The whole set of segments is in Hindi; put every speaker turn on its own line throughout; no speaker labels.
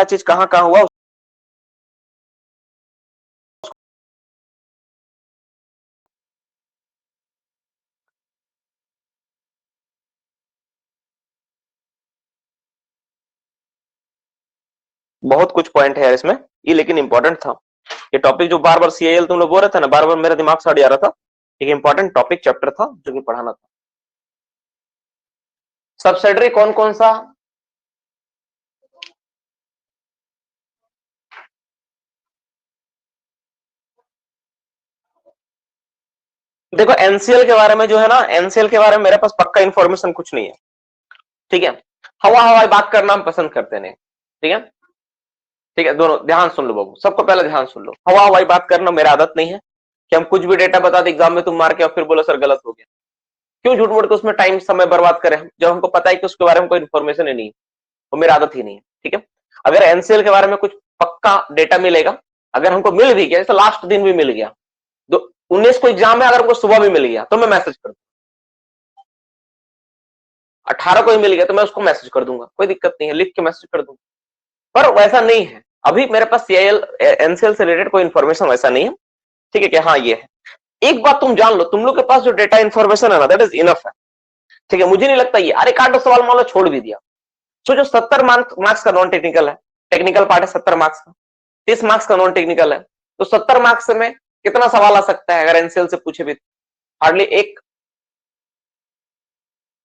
क्या चीज कहाँ कहाँ हुआ। बहुत कुछ पॉइंट है यार इसमें, ये लेकिन इंपॉर्टेंट था। ये टॉपिक जो बार बार सीआईएल तुम लोग बोल रहे थे ना, बार बार मेरा दिमाग से हट जा रहा था। एक इंपॉर्टेंट टॉपिक चैप्टर था जो कि पढ़ाना था। सब्सिडरी कौन कौन सा? देखो एनसीएल के बारे में जो है ना, एनसीएल के बारे में मेरे पास पक्का इंफॉर्मेशन कुछ नहीं है, ठीक है। हवा हवाई बात करना हम पसंद करते नहीं, ठीक है। ठीक है, दोनों ध्यान सुन लो बाबू, सबको पहले ध्यान सुन लो। हवा हवाई बात करना मेरा आदत नहीं है कि हम कुछ भी डेटा बता दें एग्जाम में तुम मार के और फिर बोलो सर गलत हो गया। क्यों झूठ मूठ के उसमें टाइम समय बर्बाद करें हम, जब हमको पता है कि उसके बारे में कोई इन्फॉर्मेशन ही नहीं है। वो मेरा आदत ही नहीं है, ठीक है। अगर एनसीएल के बारे में कुछ पक्का डेटा मिलेगा, अगर हमको मिल भी गया, जैसे लास्ट दिन भी मिल गया, 19 को एग्जाम है, अगर हमको सुबह भी मिल गया तो मैं मैसेज कर दूंगा। 18 को ही मिल गया तो मैं उसको मैसेज कर दूंगा, कोई दिक्कत नहीं है, लिख के मैसेज कर दूंगा। पर वैसा नहीं है, अभी मेरे पास सीआईएल एनसीएल से रिलेटेड कोई इन्फॉर्मेशन वैसा नहीं है, ठीक है। कि हाँ ये है। एक बात तुम जान लो, तुम लोग के पास जो डेटा इन्फॉर्मेशन है ना, दैट इज इनफ है, ठीक है। मुझे नहीं लगता ये, अरे काट दो सवाल, मान लो छोड़ भी दिया, सो जो 70 मार्क्स का नॉन टेक्निकल है, टेक्निकल पार्ट है 70 मार्क्स का, 30 मार्क्स का नॉन टेक्निकल है, तो 70 मार्क्स में कितना सवाल आ सकता है अगर एनसीएल से पूछे भी? हार्डली एक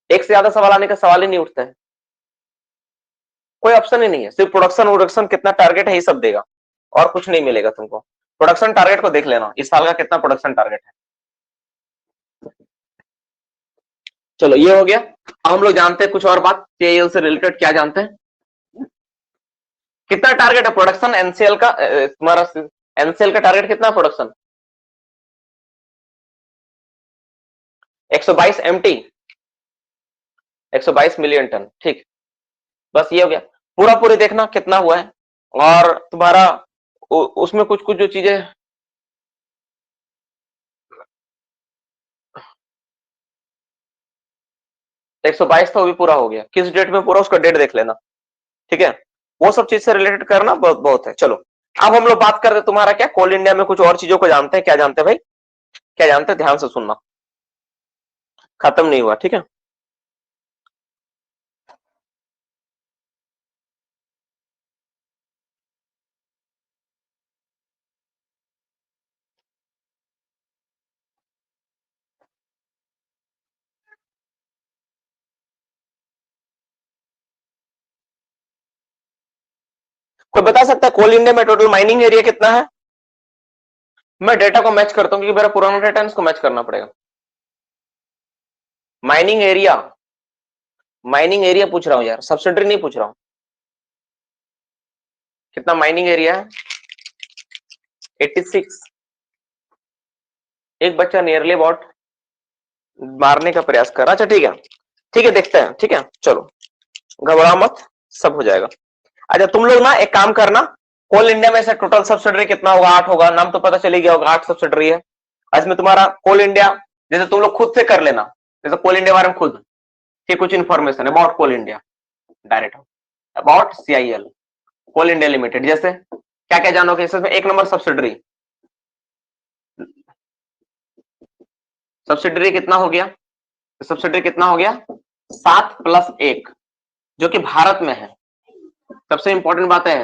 से ज्यादा सवाल आने का सवाल ही नहीं उठता है, कोई ऑप्शन ही नहीं है। सिर्फ प्रोडक्शन वोडक्शन कितना टारगेट है ये सब देगा, और कुछ नहीं मिलेगा तुमको। प्रोडक्शन टारगेट को देख लेना, इस साल का कितना प्रोडक्शन टारगेट है। चलो ये हो गया। अब हम लोग जानते हैं कुछ और बात सीआईएल से रिलेटेड, क्या जानते हैं? कितना टारगेट है प्रोडक्शन एनसीएल का? तुम्हारा एनसीएल का टारगेट कितना प्रोडक्शन? 122 एमटी, 122 मिलियन टन, ठीक। बस ये हो गया। पूरा पूरी देखना कितना हुआ है, और तुम्हारा उसमें कुछ कुछ जो चीजें, 122 तो भी पूरा हो गया, किस डेट में पूरा उसका डेट देख लेना, ठीक है। वो सब चीज से रिलेटेड करना बहुत बहुत है। चलो अब हम लोग बात करते तुम्हारा क्या, कोल इंडिया में कुछ और चीजों को जानते हैं। क्या जानते हैं भाई, क्या जानते हैं? ध्यान से सुनना, खत्म नहीं हुआ, ठीक है। कोई बता सकता है कोल इंडिया में टोटल माइनिंग एरिया कितना है? मैं डेटा को मैच करता हूँ क्योंकि मेरा पुराना डेटा है, इसको मैच करना पड़ेगा। माइनिंग एरिया, माइनिंग एरिया पूछ रहा हूँ यार, सब्सिडरी नहीं पूछ रहा हूँ। कितना माइनिंग एरिया है? 86। एक बच्चा नियरली अबाउट मारने का प्रयास कर रहा। अच्छा ठीक है, ठीक है, देखते हैं, ठीक है। चलो घबराओ मत, सब हो जाएगा। अच्छा तुम लोग ना एक काम करना, कोल इंडिया में से टोटल सब्सिडरी कितना होगा? 8 होगा, नाम तो पता चली गया होगा, 8 सब्सिडरी है। इसमें तुम्हारा कोल इंडिया, जैसे तुम लोग खुद से कर लेना, जैसे कोल इंडिया बारे में खुद की कुछ information about Coal India, direct about CIL Coal India Limited, जैसे क्या क्या जानोगे इसमें? एक नंबर सब्सिडरी, सब्सिडरी कितना हो गया? सब्सिडरी कितना हो गया? 7+1, जो कि भारत में है। सबसे इंपॉर्टेंट बात है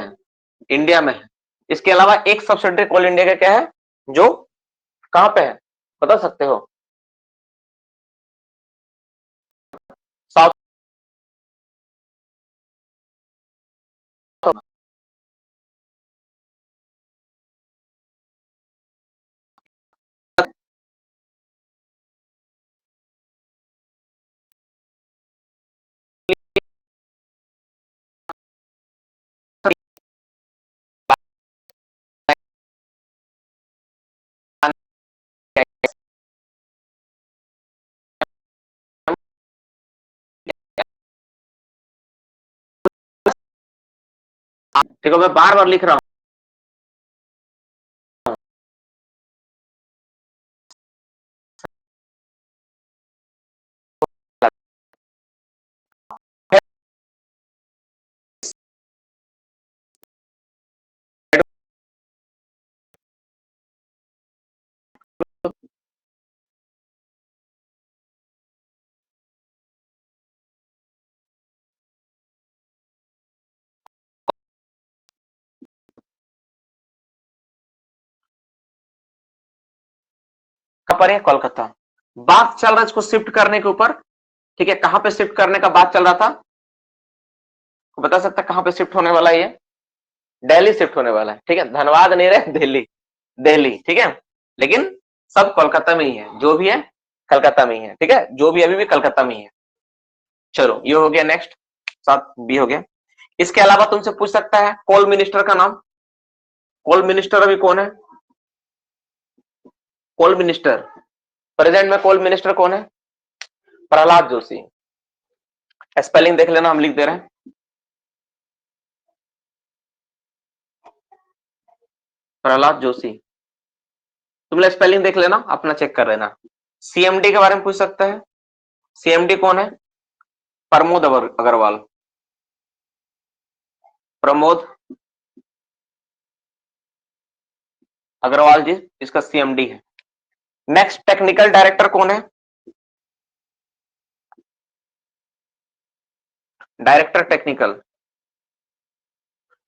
इंडिया में है। इसके अलावा एक सब्सिडरी कोल इंडिया का क्या है, जो कहां पे है बता सकते हो? साउथ। ठीक है, मैं बार बार लिख रहा हूं। पर है? कोलकाता। बात चल रहा है इसको शिफ्ट करने के ऊपर, ठीक है। कहां पे शिफ्ट करने का बात चल रहा था, बता सकता कहां पे शिफ्ट होने वाला है ये? दिल्ली शिफ्ट होने वाला है, ठीक है। धनबाद नहीं रहे, दिल्ली, दिल्ली, ठीक है। लेकिन सब कोलकाता में ही है, जो भी है कलकत्ता में ही है, ठीक है। जो भी अभी भी कलकत्ता में ही है। चलो ये हो गया। नेक्स्ट 7B हो गया। इसके अलावा तुमसे पूछ सकता है कोल मिनिस्टर का नाम। कोल मिनिस्टर अभी कौन है? कोल मिनिस्टर प्रेजेंट में कोल मिनिस्टर कौन है? प्रहलाद जोशी। स्पेलिंग देख लेना, हम लिख दे रहे हैं। प्रहलाद जोशी, तुम लोग स्पेलिंग देख लेना, अपना चेक कर लेना। सीएमडी के बारे में पूछ सकता है। सीएमडी कौन है? प्रमोद अग्रवाल। प्रमोद अग्रवाल जी इसका सीएमडी है। नेक्स्ट टेक्निकल डायरेक्टर कौन है? डायरेक्टर टेक्निकल,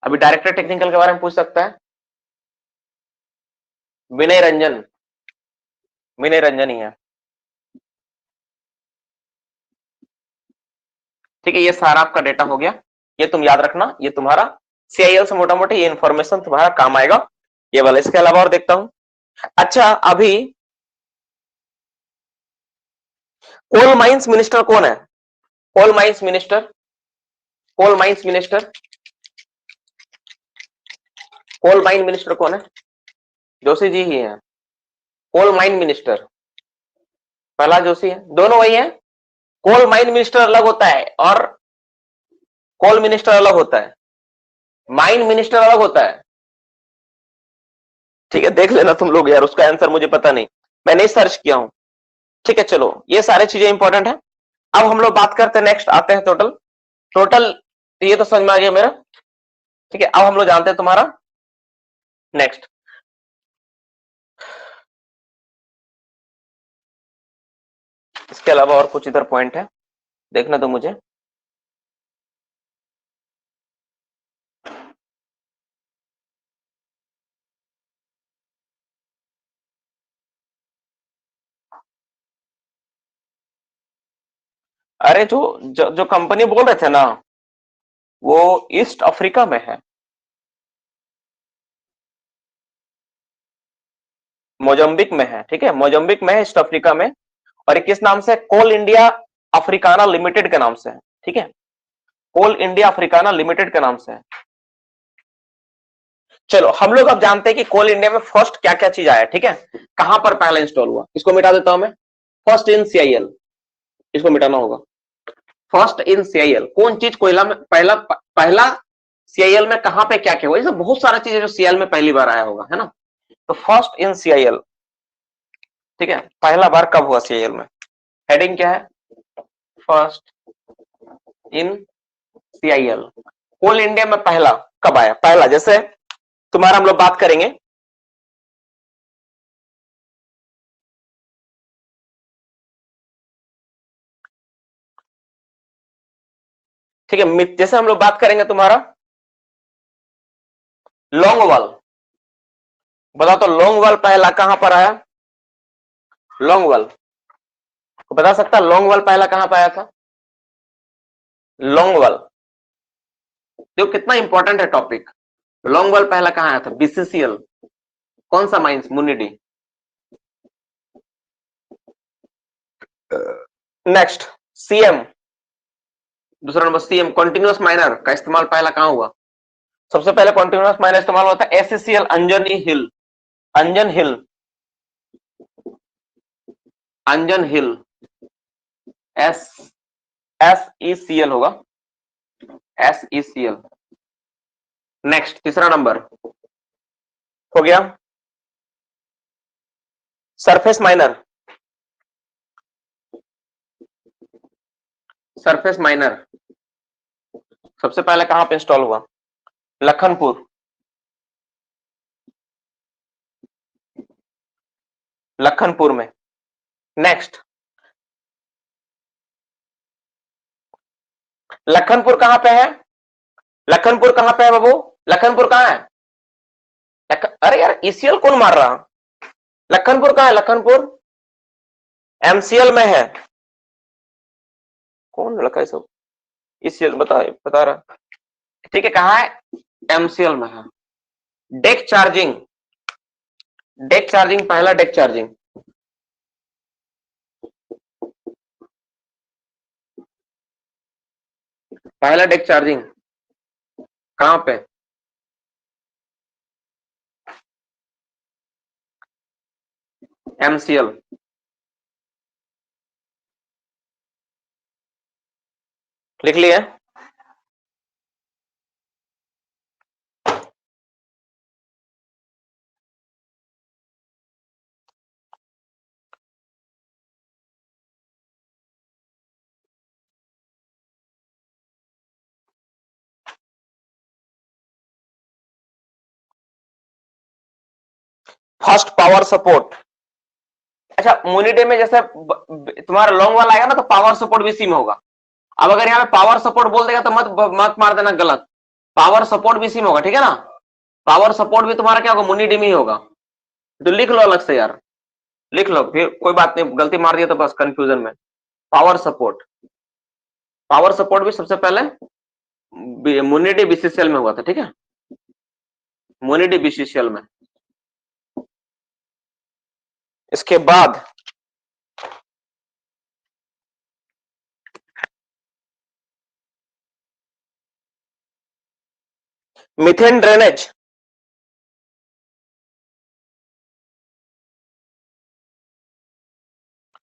अभी डायरेक्टर टेक्निकल के बारे में पूछ सकता है। विनय रंजन, विनय रंजन ही है, ठीक है। ये सारा आपका डेटा हो गया, ये तुम याद रखना, ये तुम्हारा सीआईएल से मोटा मोटी ये इंफॉर्मेशन तुम्हारा काम आएगा ये वाला। इसके अलावा और देखता हूं। अच्छा, अभी कोल माइंस मिनिस्टर कौन है? Coal mines minister, coal mines minister, coal mine minister कौन है? जोशी जी ही है। Coal mine minister Prahlad Joshi है, दोनों वही है। कोल माइन मिनिस्टर अलग होता है और कोल मिनिस्टर अलग होता है, माइन मिनिस्टर अलग होता है, ठीक है। देख लेना तुम लोग यार, उसका आंसर मुझे पता नहीं, मैंने सर्च किया हूं, ठीक है। चलो ये सारी चीजें इंपॉर्टेंट है। अब हम लोग बात करते हैं, नेक्स्ट आते हैं टोटल। टोटल ये तो समझ में आ गया मेरा, ठीक है। अब हम लोग जानते हैं तुम्हारा नेक्स्ट। इसके अलावा और कुछ इधर पॉइंट है, देखना तो मुझे। अरे जो कंपनी बोल रहे थे ना, वो ईस्ट अफ्रीका में है, मोजम्बिक में है, ठीक है। मोजम्बिक में है, ईस्ट अफ्रीका में। और ये किस नाम से? कोल इंडिया अफ्रीकाना लिमिटेड के नाम से है, ठीक है। कोल इंडिया अफ्रीकाना लिमिटेड के नाम से है। चलो हम लोग अब जानते हैं कि कोल इंडिया में फर्स्ट क्या क्या चीज आया, ठीक है। कहां पर पहला इंस्टॉल हुआ, इसको मिटा देता हूं मैं। फर्स्ट इन सीआईएल, इसको मिटाना होगा। फर्स्ट इन सीआईएल कौन चीज कोयला में पहला पहला सीआईएल में कहां पे क्या क्या हुआ? ये सब बहुत सारा चीज जो सीआईएल में पहली बार आया होगा, है ना। तो फर्स्ट इन सीआईएल, ठीक है, पहला बार कब हुआ सीआईएल में? हेडिंग क्या है? First in CIL. Coal India में पहला कब आया? पहला, जैसे तुम्हारा हम लोग बात करेंगे, ठीक है। जैसे हम लोग बात करेंगे तुम्हारा लॉन्गवाल, बताओ तो लॉन्गवाल पहला कहां पर आया? लॉन्गवाल बता सकता लॉन्गवाल पहला कहां पर आया था? लॉन्गवाल देखो कितना इंपॉर्टेंट है टॉपिक। लॉन्गवाल पहला कहां आया था? बीसीसीएल, कौन सा माइंस? मुनिडी। नेक्स्ट सीएम, दूसरा नंबर सीएम। कॉन्टिन्यूअस माइनर का इस्तेमाल पहला कहां हुआ? सबसे पहले कॉन्टिन्यूअस माइनर इस्तेमाल होता है एससीएल, अंजनी हिल, अंजन हिल, अंजन हिल, एस SECL होगा, SECL। नेक्स्ट तीसरा नंबर हो गया सरफेस माइनर, सरफेस माइनर सबसे पहले कहां पे इंस्टॉल हुआ? लखनपुर, लखनपुर में। नेक्स्ट लखनपुर कहां पे है? लखनपुर कहां पे है बाबू? लखनपुर कहां है? अरे यार ईसीएल कौन मार रहा? लखनपुर कहां है? लखनपुर एमसीएल में है। कौन लड़का है सब इस बता रहा। ठीक है, कहाँ है? एमसीएल में है। डेक चार्जिंग, डेक चार्जिंग, पहला डेक चार्जिंग, पहला डेक चार्जिंग कहां पे? एमसीएल। लिख लिया? First power support. अच्छा, मोनिडे में जैसे तुम्हारा लॉन्ग वाला आएगा ना तो पावर सपोर्ट भी सी में होगा। अब अगर यहाँ पे पावर सपोर्ट बोल देगा तो मत मत मार देना गलत, पावर सपोर्ट भी सी में होगा, ठीक है ना? पावर सपोर्ट भी तुम्हारा क्या होगा? मोनिडे में ही होगा। तो लिख लो अलग से यार, लिख लो, फिर कोई बात नहीं, गलती मार दिया तो बस कंफ्यूजन में। पावर सपोर्ट, पावर सपोर्ट भी सबसे पहले मोनिडे बीसीसीएल में हुआ था, ठीक है? मोनिडे बीसीसीएल में। इसके बाद methane drainage,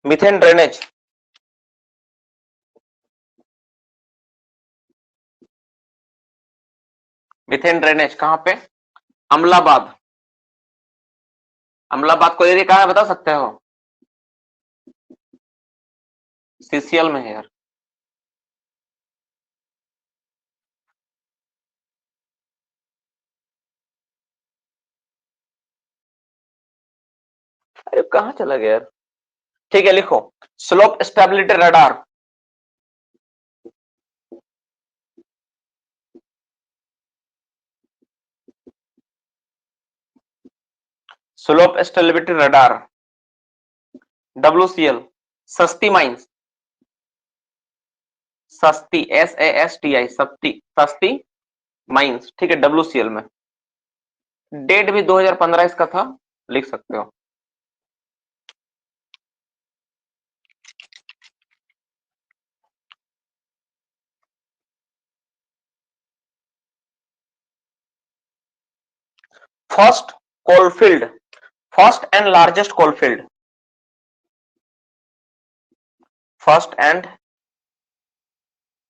methane drainage, methane drainage कहां पे? अमलाबाद। अमलाबाद को एरिया कहां है बता सकते हो? सीसीएल में है यार। अरे कहां चला गया यार? ठीक है, लिखो slope stability radar. Slope stability radar, WCL। सस्ती माइंस, सस्ती, SASTI, सस्ती, सस्ती माइंस, ठीक है, WCL में। डेट भी 2015 इसका था, लिख सकते हो। First coalfield, first and largest coalfield, first and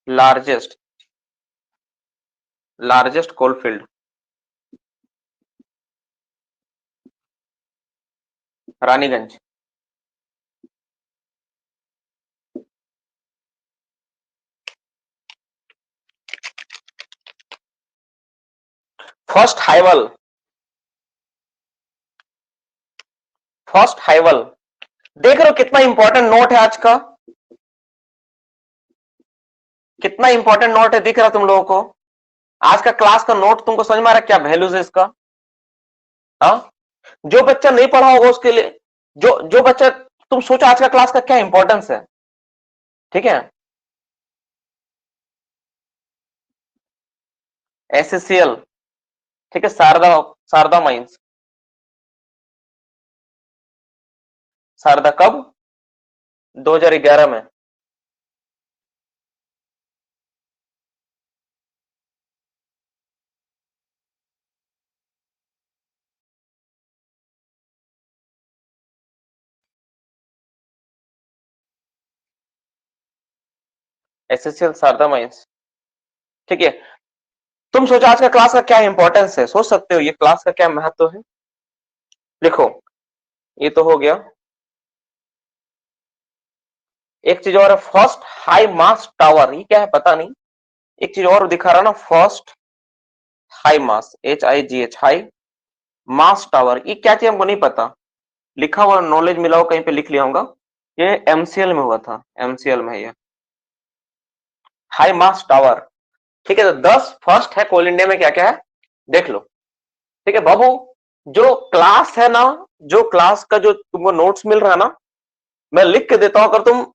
largest, largest coalfield, Raniganj. First highwall, first highwall. देख रहे हो कितना इंपॉर्टेंट नोट है आज का? कितना इंपॉर्टेंट नोट है, दिख रहा तुम लोगों को? आज का क्लास का नोट तुमको समझ में आ रहा है क्या वैल्यूज है इसका? हाँ, जो बच्चा नहीं पढ़ा होगा उसके लिए, जो बच्चा, तुम सोचो आज का क्लास का क्या इंपॉर्टेंस है, ठीक है? SCCL, ठीक है, शारदा, शारदा माइंस। शारदा कब? 2011 में। SCCL शारदा माइंस, ठीक है। तुम सोचो आज का क्लास का क्या इंपॉर्टेंस है, सोच सकते हो ये क्लास का क्या महत्व है? लिखो, ये तो हो गया। एक चीज और है, फर्स्ट हाई मास टावर, ये क्या है पता नहीं। एक चीज और दिखा रहा ना, फर्स्ट हाई मास, HIGH, हाई मास टावर, ये क्या चीज हमको नहीं पता। लिखा हुआ नॉलेज मिला हो कहीं पे, लिख लिया होगा। ये MCL में हुआ था, MCL में है ये हाई मास टावर, ठीक है। तो 10 फर्स्ट है कोल इंडिया में, क्या क्या है देख लो, ठीक है बाबू। जो क्लास है ना, जो क्लास का जो तुमको नोट्स मिल रहा है ना, मैं लिख के देता हूं, अगर तुम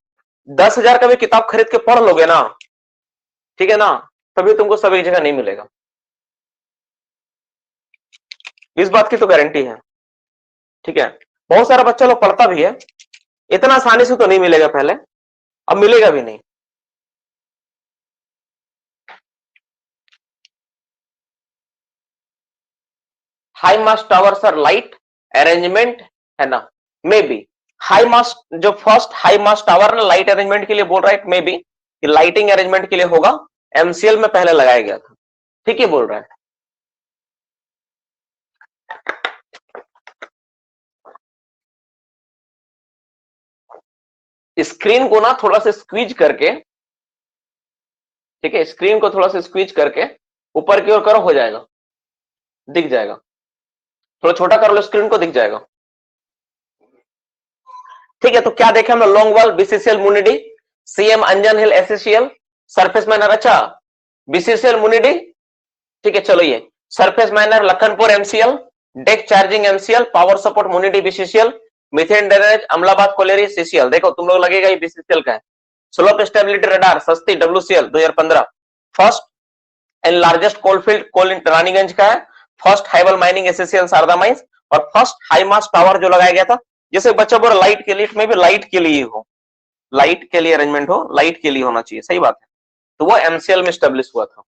10,000 का भी किताब खरीद के पढ़ लोगे ना, ठीक है ना, तभी तुमको सब एक जगह नहीं मिलेगा। इस बात की तो गारंटी है। ठीक है, बहुत सारा बच्चा लोग पढ़ता भी है, इतना आसानी से तो नहीं मिलेगा पहले, अब मिलेगा भी नहीं। High mast towers or light arrangement, है ना, मे बी हाई मास्ट, जो फर्स्ट हाई मास्ट टावर ना लाइट अरेंजमेंट के लिए बोल रहा है, मे बी लाइटिंग अरेंजमेंट के लिए होगा, एमसीएल में पहले लगाया गया था। ठीक है बोल रहा है। स्क्रीन को ना थोड़ा सा स्क्वीज करके, ठीक है, स्क्रीन को थोड़ा सा स्क्वीज करके ऊपर की ओर करो, हो जाएगा, दिख जाएगा। थोड़ा छोटा कर लो स्क्रीन को, दिख जाएगा। ठीक है, तो क्या देखे हम, long wall, BCCL Munidih, CM Anjan hill SCL, surface miner, अच्छा बीसीसीएल मुनिडी, ठीक है। चलो ये surface miner Lakhanpur MCL, deck charging MCL, power support Munidih BCCL, methane drainage Amlabad colliery CCL. देखो तुम लोग लगेगा ये बीसीसीएल का है। Slope stability radar Sasti WCL 2015, first and largest coalfield coal Raniganj का है, first highwall mining SCL Sharda mines, और फर्स्ट हाई मास टावर जो लगाया गया था, जैसे बच्चा बोल लाइट के लिए, में भी लाइट के लिए हो, लाइट के लिए अरेंजमेंट हो, लाइट के लिए होना चाहिए, सही बात है। तो वो एमसीएल में स्टेब्लिश हुआ था।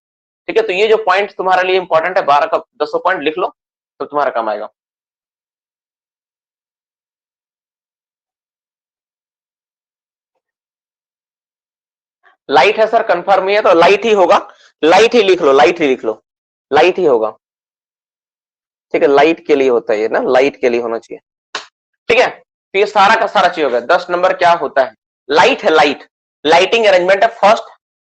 ठीक है, तो ये जो पॉइंट तुम्हारे लिए इंपॉर्टेंट है, 12 का 10 पॉइंट लिख लो तो तुम्हारा काम आएगा। लाइट है सर, कंफर्म ही है, तो लाइट ही होगा, लाइट ही लिख लो, लाइट ही लिख लो, लाइट ही होगा। ठीक है, लाइट के लिए होता है ये ना, लाइट के लिए होना चाहिए। ठीक है, तो ये सारा का सारा चीज होगा। 10 नंबर क्या होता है, लाइट है, लाइट लाइटिंग अरेंजमेंट है, फर्स्ट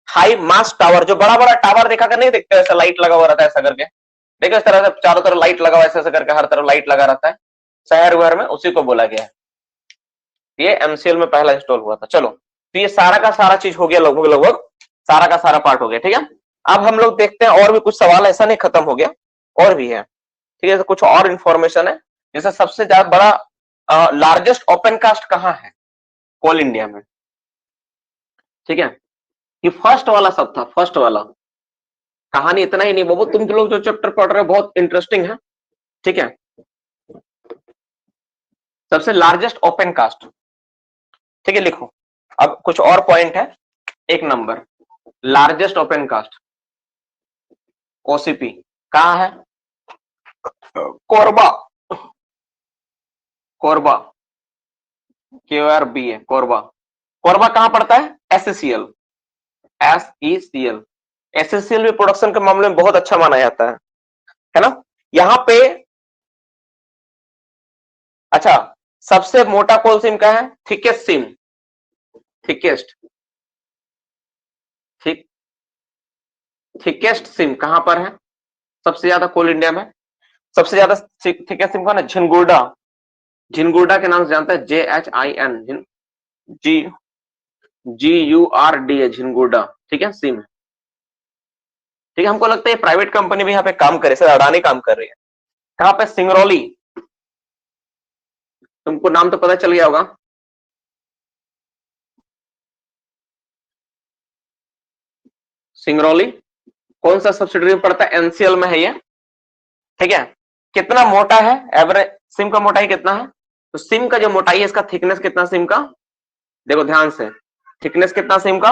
हाई मास टावर, जो बड़ा बड़ा टावर देखा कर नहीं देखते, ऐसा लाइट लगा हुआ रहता है ऐसा करके, देखो इस तरह से चारों तरफ लाइट लगा हुआ, ऐसा करके हर तरफ लाइट लगा रहता है शहर वहर में, उसी को बोला गया है। ये एमसीएल में पहला इंस्टॉल हुआ था। चलो, तो ये सारा का सारा चीज हो गया, लगभग लगभग सारा का सारा पार्ट हो गया। ठीक है, अब हम लोग देखते हैं और भी कुछ सवाल, ऐसा नहीं खत्म हो गया, और भी है। ठीक है, तो कुछ और इंफॉर्मेशन है, जैसे सबसे ज्यादा बड़ा लार्जेस्ट ओपन कास्ट कहाँ है, कोल इंडिया में। ठीक है, ये फर्स्ट वाला सब था, फर्स्ट वाला। कहानी इतना ही नहीं बाबू, तुम लोग जो चैप्टर पढ़ रहे हो बहुत इंटरेस्टिंग है। ठीक है, सबसे लार्जेस्ट ओपन कास्ट, ठीक है, लिखो। अब कुछ और पॉइंट है, एक number largest open cast OCP कहाँ है, कोरबा, कोरबा KORBA, कोरबा। कोरबा कहां पड़ता है, एससीएल, SECL। एससीएल भी प्रोडक्शन के मामले में बहुत अच्छा माना जाता है ना। यहां पे अच्छा, सबसे मोटा कोल सिम का है, thickest SIM, thickest, thick thickest SIM कहां पर है, सबसे ज्यादा कोल इंडिया में, सबसे ज्यादा थिकेस्ट सिम कौन है, झिनगुर्डा, झिनगुर्डा के नाम से जानता है, JHIN, GURDA, झिनगुर्डा। ठीक है, सिम। ठीक है, हमको लगता है प्राइवेट कंपनी भी यहाँ पे काम करे, सर अडानी काम कर रही है। कहां पे, सिंगरौली, तुमको नाम तो पता चल गया होगा। सिंगरौली कौन सा सब्सिडरी में पड़ता है, एनसीएल में है ये। ठीक है, कितना मोटा है, एवरेज सिम का मोटाई कितना है, तो सिम का जो मोटाई है, इसका थिकनेस कितना सिम का, देखो ध्यान से, थिकनेस कितना सिम का,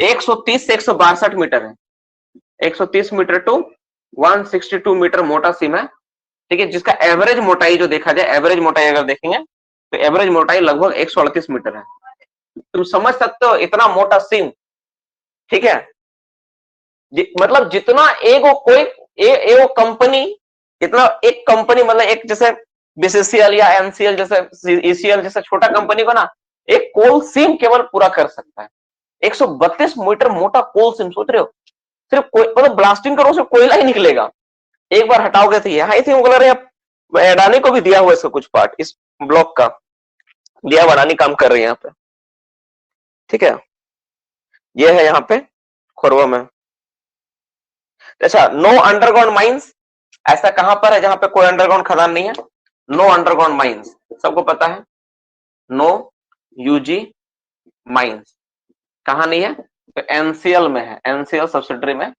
130 से 162 मीटर है, 130 मीटर टू 162 मीटर मोटा सिम है। ठीक है, जिसका एवरेज मोटाई जो देखा जाए, एवरेज मोटाई अगर देखेंगे तो एवरेज मोटाई लगभग 138 मीटर है। तुम समझ सकते हो इतना मोटा सिम। ठीक है, मतलब जितना एगो कोई एगो कंपनी, इतना एक कंपनी, मतलब एक जैसे बीसीसीएल या एमसीएल जैसे ईसीएल जैसे छोटा कंपनी को ना, एक कोल सिम केवल पूरा कर सकता है। 132 मीटर मोटा कोल सिम, सोच रहे हो, सिर्फ कोई मतलब ब्लास्टिंग करो सिर्फ कोयला ही निकलेगा, एक बार हटाओगे तो ये। हाँ, इसी बोल रहे हैं अडानी को भी दिया हुआ इसका कुछ पार्ट, इस ब्लॉक का दिया हुआ, अडानी काम कर रही है यहाँ पे। ठीक है, ये है यहाँ पे खोरवा में। अच्छा, नो अंडरग्राउंड माइंस, ऐसा कहां पर है जहां पे कोई अंडरग्राउंड खदान नहीं है, नो अंडरग्राउंड माइंस, सबको पता है, नो यूजी माइंस कहां नहीं है? तो एनसीएल में है, एनसीएल सब्सिडरी में,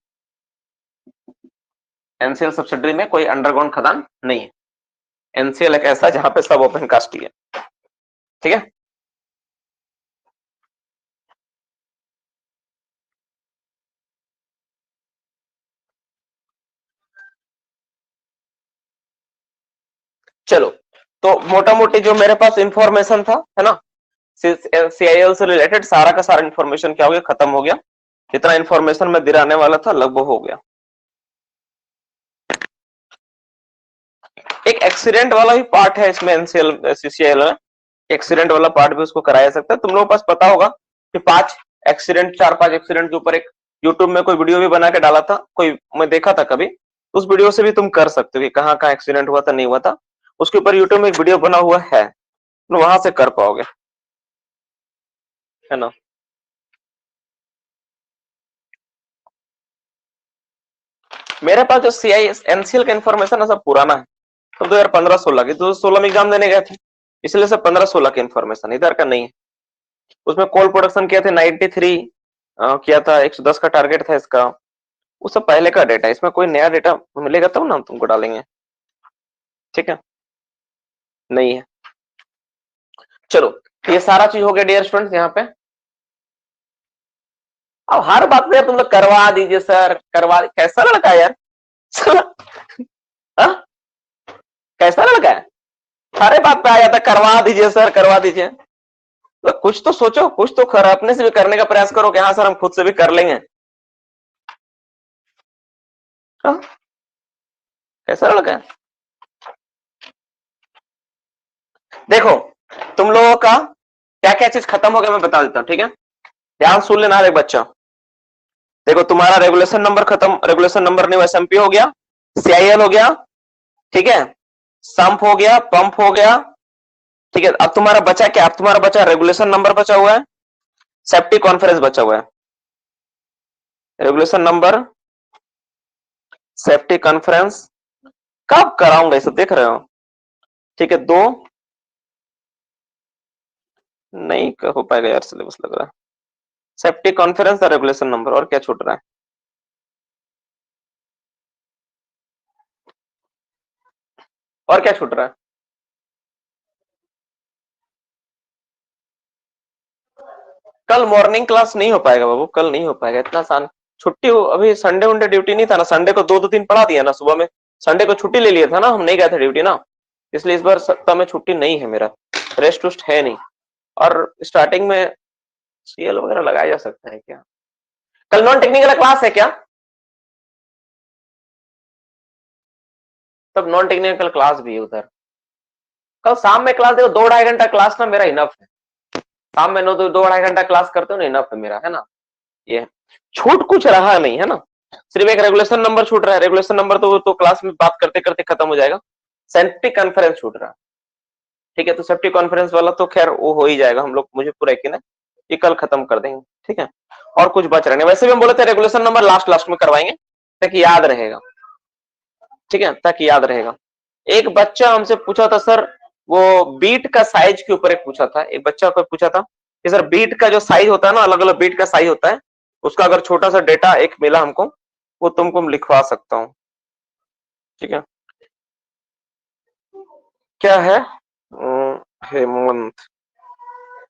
एनसीएल सब्सिडरी में कोई अंडरग्राउंड खदान नहीं है। एनसीएल एक ऐसा जहां पे सब ओपन कास्ट ही है। ठीक है, चलो तो मोटा मोटी जो मेरे पास इंफॉर्मेशन था है ना, सीआईएल से रिलेटेड सारा का सारा इंफॉर्मेशन क्या हो गया, खत्म हो गया। जितना इंफॉर्मेशन मैं दिलाने वाला था लगभग हो गया। एक एक्सीडेंट वाला भी पार्ट है इसमें एनसीएल सीसीएल में, एक्सीडेंट वाला पार्ट भी उसको कराया सकता है। तुम लोगों के पास पता होगा कि 4-5 एक्सीडेंट के ऊपर एक यूट्यूब में कोई वीडियो भी बना के डाला था, कोई मैं देखा था कभी। उस वीडियो से भी तुम कर सकते हो कि कहाँ कहाँ एक्सीडेंट हुआ था नहीं हुआ था, उसके ऊपर यूट्यूब में एक वीडियो बना हुआ है, तो वहां से कर पाओगे, है ना। मेरे पास जो सीआई एनसीएल का इन्फॉर्मेशन है सब पुराना है, तो 2015-16 की, 2016 में एग्जाम देने गए थे, इसलिए सब 15-16 की इन्फॉर्मेशन, इधर का नहीं है। उसमें कोल प्रोडक्शन किया थे 93 किया था, 110 का टारगेट था इसका, वो सब पहले का डेटा। इसमें कोई नया डेटा मिलेगा तब ना हम तुमको डालेंगे। ठीक है, नहीं है। चलो ये सारा चीज हो गया डियर स्टूडेंट्स यहाँ पे। अब हर बात पे तुम लोग करवा दीजिए सर, करवा, कैसा लड़का है यार हाँ? कैसा लड़का है, सारे बात पे आ जाता करवा दीजिए सर, करवा दीजिए। तो कुछ तो सोचो, कुछ तो खर अपने से भी करने का प्रयास करो कि हाँ सर हम खुद से भी कर लेंगे। हाँ? कैसा लड़का है, देखो तुम लोगों का क्या क्या चीज खत्म हो गया मैं बता देता हूँ। ठीक है, ध्यान सुन लेना एक बच्चा। देखो तुम्हारा रेगुलेशन नंबर खत्म, रेगुलेशन नंबर नहीं, एसएमपी हो गया, सीआईएल हो गया, ठीक है, संप हो गया, पंप हो गया। ठीक है, अब तुम्हारा बचा क्या, अब तुम्हारा बचा रेगुलेशन नंबर बचा हुआ है, सेफ्टी कॉन्फ्रेंस बचा हुआ है। रेगुलेशन नंबर, सेफ्टी कॉन्फ्रेंस कब कराऊंगा ये सब देख रहे हो। ठीक है, दो नहीं हो पाएगा यार सिलेबस लग रहा है। सेफ्टी कॉन्फ्रेंस और रेगुलेशन नंबर, और क्या छूट रहा है, और क्या छूट रहा है। कल मॉर्निंग क्लास नहीं हो पाएगा बाबू, कल नहीं हो पाएगा, इतना आसान। छुट्टी हो, अभी संडे वनडे ड्यूटी नहीं था ना, संडे को दो दो तीन पढ़ा दिया ना सुबह में, संडे को छुट्टी ले लिया था ना, हम नहीं गए थे ड्यूटी ना, इसलिए इस बार सप्ताह में छुट्टी नहीं है मेरा, रेस्ट वेस्ट है नहीं। और स्टार्टिंग में सीएल वगैरह लगाया जा सकता है क्या, कल नॉन टेक्निकल क्लास है क्या, तब नॉन टेक्निकल क्लास भी है उधर। कल शाम में क्लास देखो, 2-2.5 घंटा क्लास ना मेरा इनफ है, शाम में 2-2.5 घंटा क्लास करते हो ना, इनफ है मेरा, है ना। ये छूट कुछ रहा नहीं है ना, सिर्फ एक रेगुलेशन नंबर छूट रहा है, रेगुलेशन नंबर तो क्लास में बात करते करते खत्म हो जाएगा। सेफ्टी कॉन्फ्रेंस छूट रहा है, ठीक है, तो सेफ्टी कॉन्फ्रेंस वाला तो खैर वो हो ही जाएगा, हम लोग मुझे पूरा यकीन है ये कल खत्म कर देंगे। ठीक है, और कुछ बच रहे नहीं, वैसे भी हम बोले थे रेगुलेशन नंबर लास्ट लास्ट में करवाएंगे ताकि याद रहेगा। ठीक है, ताकि याद रहेगा। एक बच्चा हमसे पूछा था सर, वो बीट का साइज के ऊपर एक पूछा था, एक बच्चा को पूछा था कि सर बीट का जो साइज होता है ना, अलग अलग बीट का साइज होता है, उसका अगर छोटा सा डेटा एक मिला हमको, वो तुमको मैं लिखवा सकता हूँ। ठीक है, क्या है हेमंत,